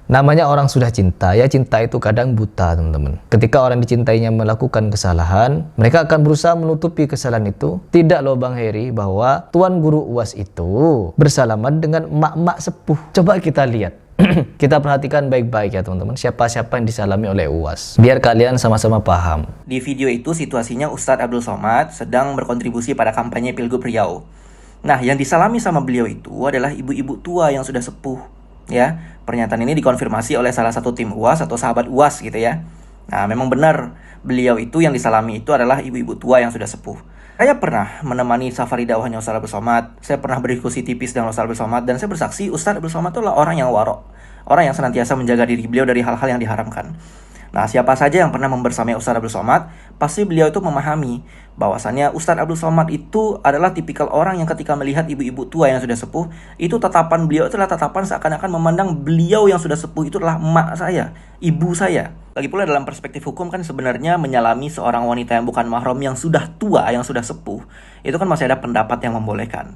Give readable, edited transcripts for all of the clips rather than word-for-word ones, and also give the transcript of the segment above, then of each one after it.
Namanya orang sudah cinta, ya cinta itu kadang buta teman-teman. Ketika orang dicintainya melakukan kesalahan, mereka akan berusaha menutupi kesalahan itu. Tidak loh Bang Heri bahwa Tuan Guru UAS itu bersalaman dengan emak-emak sepuh. Coba kita lihat. Kita perhatikan baik-baik ya teman-teman, siapa-siapa yang disalami oleh UAS, biar kalian sama-sama paham. Di video itu situasinya Ustadz Abdul Somad sedang berkontribusi pada kampanye Pilgub Riau. Nah, yang disalami sama beliau itu adalah ibu-ibu tua yang sudah sepuh. Ya, pernyataan ini dikonfirmasi oleh salah satu tim UAS atau sahabat UAS gitu ya. Nah, memang benar, beliau itu yang disalami itu adalah ibu-ibu tua yang sudah sepuh. Saya pernah menemani safari dakwahnya Ustadz Abdul Somad. Saya pernah berdiskusi tipis dengan Ustadz Abdul Somad, dan saya bersaksi Ustadz Abdul Somad itu adalah orang yang warok, orang yang senantiasa menjaga diri beliau dari hal-hal yang diharamkan. Nah, siapa saja yang pernah membersamai Ustadz Abdul Somad, pasti beliau itu memahami bahwasannya Ustadz Abdul Somad itu adalah tipikal orang yang ketika melihat ibu-ibu tua yang sudah sepuh, itu tatapan beliau adalah tatapan seakan-akan memandang beliau yang sudah sepuh itu adalah emak saya, ibu saya. Lagi pula dalam perspektif hukum kan sebenarnya menyalami seorang wanita yang bukan mahram yang sudah tua, yang sudah sepuh, itu kan masih ada pendapat yang membolehkan.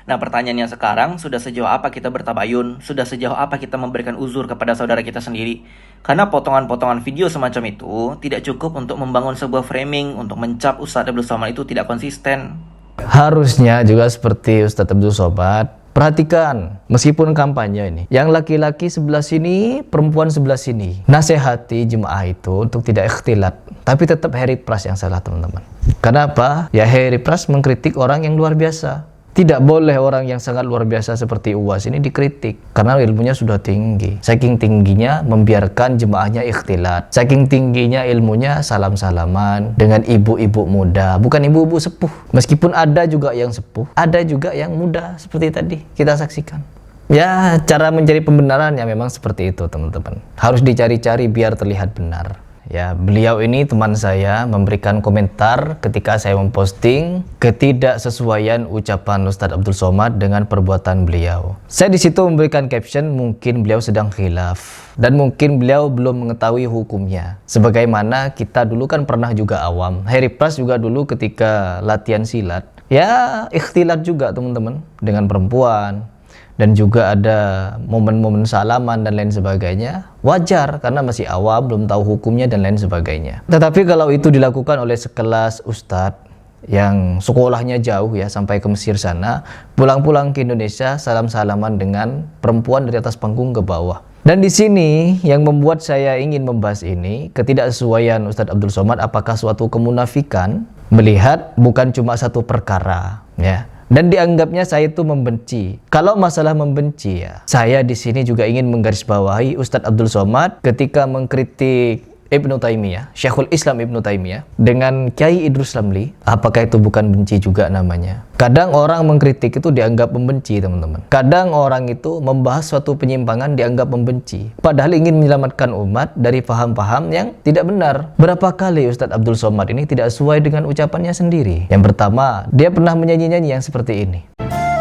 Nah, pertanyaannya sekarang, sudah sejauh apa kita bertabayun? Sudah sejauh apa kita memberikan uzur kepada saudara kita sendiri? Karena potongan-potongan video semacam itu tidak cukup untuk membangun sebuah framing untuk mencap Ustadz Abdul Somad itu tidak konsisten. Harusnya juga seperti Ustadz Abdul Somad. Perhatikan, meskipun kampanye ini, yang laki-laki sebelah sini, perempuan sebelah sini, nasihati jemaah itu untuk tidak ikhtilat. Tapi tetap Heri Pras yang salah teman-teman. Kenapa? Ya Heri Pras mengkritik orang yang luar biasa. Tidak boleh orang yang sangat luar biasa seperti UAS ini dikritik, karena ilmunya sudah tinggi. Saking tingginya membiarkan jemaahnya ikhtilat. Saking tingginya ilmunya salam-salaman dengan ibu-ibu muda, bukan ibu-ibu sepuh. Meskipun ada juga yang sepuh, ada juga yang muda seperti tadi kita saksikan. Ya, cara mencari pembenarannya memang seperti itu teman-teman. Harus dicari-cari biar terlihat benar. Ya, beliau ini teman saya memberikan komentar ketika saya memposting ketidaksesuaian ucapan Ustadz Abdul Somad dengan perbuatan beliau. Saya di situ memberikan caption mungkin beliau sedang khilaf dan mungkin beliau belum mengetahui hukumnya. Sebagaimana kita dulu kan pernah juga awam. Heri Pras juga dulu ketika latihan silat, ya ikhtilat juga teman-teman dengan perempuan. Dan juga ada momen-momen salaman dan lain sebagainya, wajar karena masih awam, belum tahu hukumnya dan lain sebagainya. Tetapi kalau itu dilakukan oleh sekelas ustadz yang sekolahnya jauh ya, sampai ke Mesir sana, pulang-pulang ke Indonesia salam-salaman dengan perempuan dari atas panggung ke bawah. Dan di sini yang membuat saya ingin membahas ini, ketidaksesuaian Ustadz Abdul Somad apakah suatu kemunafikan melihat bukan cuma satu perkara ya. Dan dianggapnya saya itu membenci. Kalau masalah membenci ya, saya di sini juga ingin menggarisbawahi Ustadz Abdul Somad ketika mengkritik Ibnu Taimiyah, Syekhul Islam Ibnu Taimiyah dengan Kiai Idrus Ramli. Apakah itu bukan benci juga namanya? Kadang orang mengkritik itu dianggap membenci teman-teman. Kadang orang itu membahas suatu penyimpangan dianggap membenci, padahal ingin menyelamatkan umat dari paham-paham yang tidak benar. Berapa kali Ustadz Abdul Somad ini tidak sesuai dengan ucapannya sendiri. Yang pertama, dia pernah menyanyi-nyanyi yang seperti ini.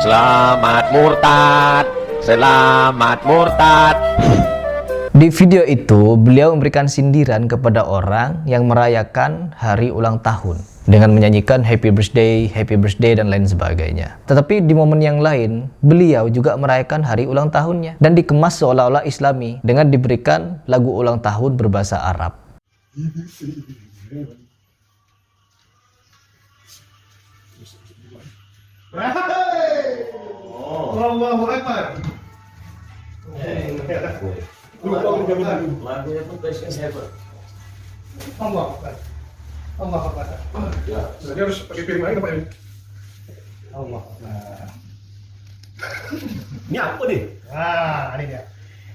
Selamat murtad, selamat murtad. Di video itu, beliau memberikan sindiran kepada orang yang merayakan hari ulang tahun dengan menyanyikan happy birthday, dan lain sebagainya. Tetapi di momen yang lain, beliau juga merayakan hari ulang tahunnya dan dikemas seolah-olah Islami dengan diberikan lagu ulang tahun berbahasa Arab. Allahu Akbar. Lagunya pun passion hebat. Allah Akbar. Allah Akbar. Jadi harus pakai piring lain apa ini? Allah Akbar. Ini apa nih? Nah, ini dia.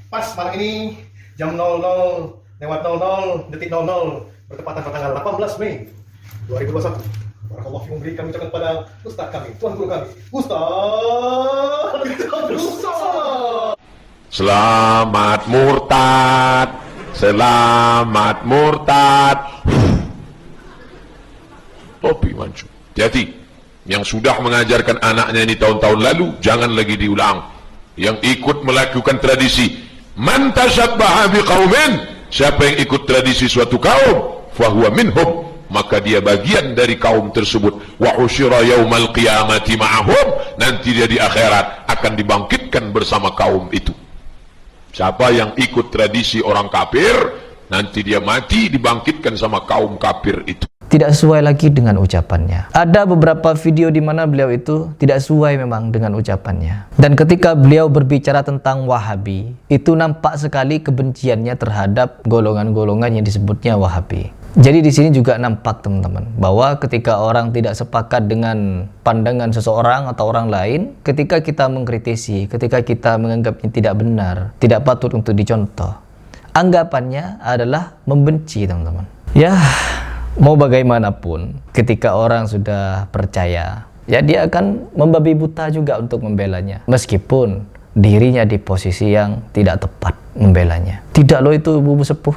Pas malam ini jam 00 lewat 00 detik 00 bertepatan pada tanggal 18 Mei 2021. Barakallahu fiikum, beri kami ucapkan kepada Ustaz kami, Tuan Guru kami, Ustaz Abdul Somad. Selamat murtad, selamat murtad. Topi mancu. Hati-hati. Yang sudah mengajarkan anaknya ini tahun-tahun lalu, jangan lagi diulang. Yang ikut melakukan tradisi, man tashabbaha biqaumin, siapa yang ikut tradisi suatu kaum, fahuwa minhum, maka dia bagian dari kaum tersebut. Wa husyira yaumal qiyamati ma'ahum, nanti dia di akhirat akan dibangkitkan bersama kaum itu. Siapa yang ikut tradisi orang kafir, nanti dia mati dibangkitkan sama kaum kafir itu. Tidak sesuai lagi dengan ucapannya. Ada beberapa video di mana beliau itu tidak sesuai memang dengan ucapannya. Dan ketika beliau berbicara tentang Wahabi, itu nampak sekali kebenciannya terhadap golongan-golongan yang disebutnya Wahabi. Jadi di sini juga nampak teman-teman bahwa ketika orang tidak sepakat dengan pandangan seseorang atau orang lain, ketika kita mengkritisi, ketika kita menganggapnya tidak benar, tidak patut untuk dicontoh, anggapannya adalah membenci teman-teman. Ya, mau bagaimanapun, ketika orang sudah percaya, ya dia akan membabi buta juga untuk membelanya, meskipun dirinya di posisi yang tidak tepat membelanya. Tidak loh itu ibu sepuh.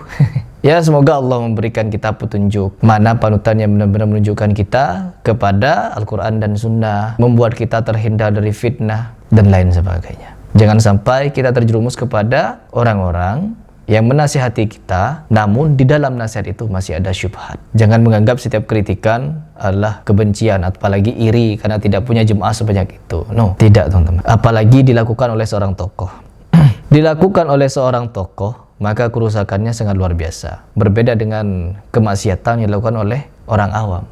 Ya, semoga Allah memberikan kita petunjuk mana panutan yang benar-benar menunjukkan kita kepada Al-Quran dan Sunnah, membuat kita terhindar dari fitnah dan lain sebagainya. Jangan sampai kita terjerumus kepada orang-orang yang menasihati kita, namun di dalam nasihat itu masih ada syubhat. Jangan menganggap setiap kritikan adalah kebencian, apalagi iri karena tidak punya jemaah sebanyak itu. No, tidak teman-teman. Apalagi dilakukan oleh seorang tokoh. Dilakukan oleh seorang tokoh, maka kerusakannya sangat luar biasa. Berbeda dengan kemaksiatan yang dilakukan oleh orang awam.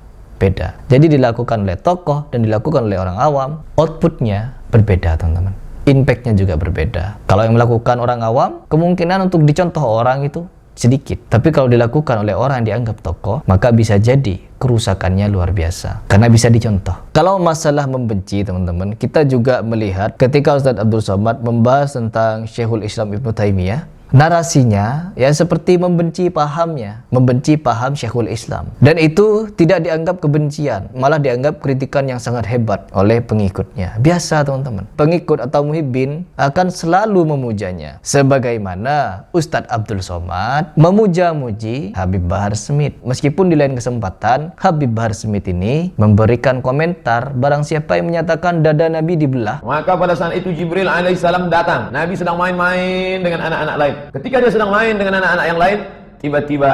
Beda. Jadi dilakukan oleh tokoh dan dilakukan oleh orang awam, outputnya berbeda teman-teman. Impactnya juga berbeda. Kalau yang melakukan orang awam, kemungkinan untuk dicontoh orang itu sedikit. Tapi kalau dilakukan oleh orang yang dianggap tokoh, maka bisa jadi kerusakannya luar biasa. Karena bisa dicontoh. Kalau masalah membenci teman-teman, kita juga melihat ketika Ustadz Abdul Somad membahas tentang Syekhul Islam Ibnu Taimiyah, narasinya ya seperti membenci pahamnya, membenci paham Syekhul Islam. Dan itu tidak dianggap kebencian, malah dianggap kritikan yang sangat hebat oleh pengikutnya. Biasa teman-teman, pengikut atau muhibbin akan selalu memujanya. Sebagaimana Ustadz Abdul Somad memuja-muji Habib Bahar Smith. Meskipun di lain kesempatan, Habib Bahar Smith ini memberikan komentar barang siapa yang menyatakan dada Nabi dibelah. Maka pada saat itu Jibril alaihissalam datang. Nabi sedang main-main dengan anak-anak lain. Ketika dia sedang main dengan anak-anak yang lain, tiba-tiba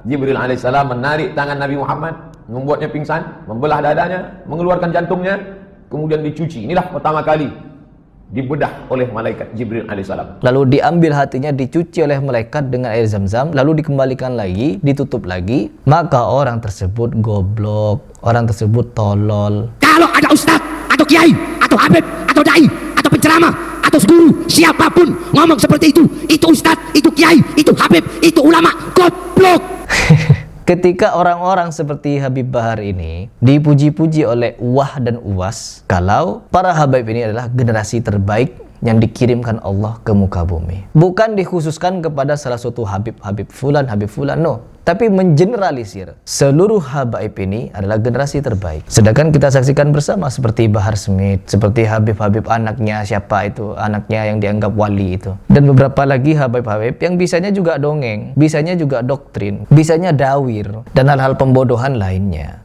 Jibril alaihissalam menarik tangan Nabi Muhammad, membuatnya pingsan, membelah dadanya, mengeluarkan jantungnya, kemudian dicuci. Inilah pertama kali dibedah oleh malaikat Jibril alaihissalam. Lalu diambil hatinya, dicuci oleh malaikat dengan air zam-zam, lalu dikembalikan lagi, ditutup lagi. Maka orang tersebut goblok, orang tersebut tolol. Kalau ada ustaz atau kiai atau habib atau dai atau penceramah atau guru siapapun ngomong seperti itu ustaz, itu kiai, itu habib, itu ulama, goblok. Ketika orang-orang seperti Habib Bahar ini dipuji-puji oleh Uwah dan Uwas, kalau para habib ini adalah generasi terbaik yang dikirimkan Allah ke muka bumi. Bukan dikhususkan kepada salah satu Habib fulan, no. Tapi mengeneralisir seluruh habaib ini adalah generasi terbaik. Sedangkan kita saksikan bersama seperti Bahar Smith, seperti Habib anaknya, siapa itu anaknya yang dianggap wali itu, dan beberapa lagi habib yang bisanya juga dongeng, bisanya juga doktrin, bisanya dawir dan hal-hal pembodohan lainnya.